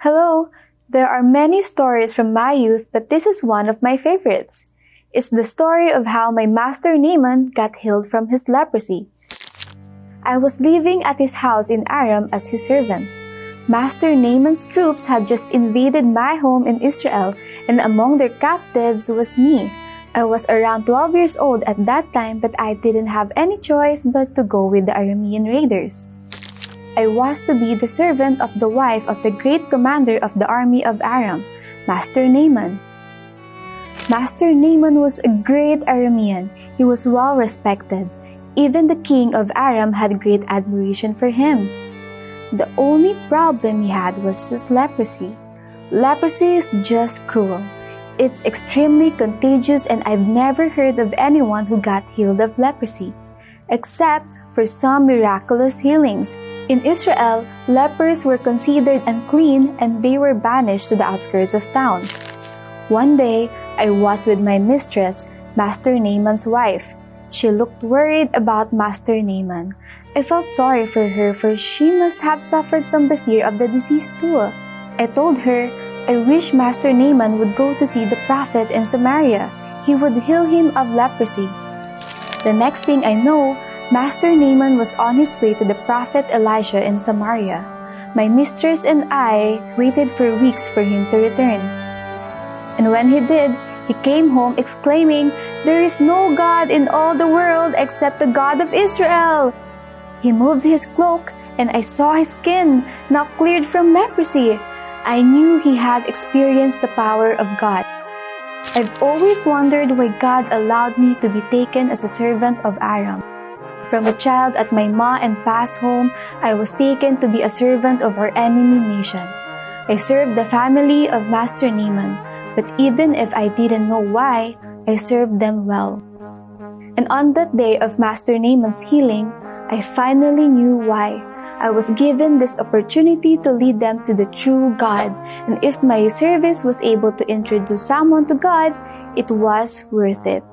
Hello! There are many stories from my youth, but this is one of my favorites. It's the story of how my master Naaman got healed from his leprosy. I was living at his house in Aram as his servant. Master Naaman's troops had just invaded my home in Israel, and among their captives was me. I was around 12 years old at that time, but I didn't have any choice but to go with the Aramean raiders. I was to be the servant of the wife of the great commander of the army of Aram, Master Naaman. Master Naaman was a great Aramean. He was well respected. Even the king of Aram had great admiration for him. The only problem he had was his leprosy. Leprosy is just cruel. It's extremely contagious, and I've never heard of anyone who got healed of leprosy, except for some miraculous healings. In Israel, lepers were considered unclean and they were banished to the outskirts of town. One day, I was with my mistress, Master Naaman's wife. She looked worried about Master Naaman. I felt sorry for her, for she must have suffered from the fear of the disease too. I told her, I wish Master Naaman would go to see the prophet in Samaria. He would heal him of leprosy. The next thing I know, Master Naaman was on his way to the prophet Elisha in Samaria. My mistress and I waited for weeks for him to return. And when he did, he came home exclaiming, "There is no God in all the world except the God of Israel!" He moved his cloak, and I saw his skin, now cleared from leprosy. I knew he had experienced the power of God. I've always wondered why God allowed me to be taken as a servant of Aram. From a child at my ma and pa's home, I was taken to be a servant of our enemy nation. I served the family of Master Naaman, but even if I didn't know why, I served them well. And on that day of Master Naaman's healing, I finally knew why. I was given this opportunity to lead them to the true God, and if my service was able to introduce someone to God, it was worth it.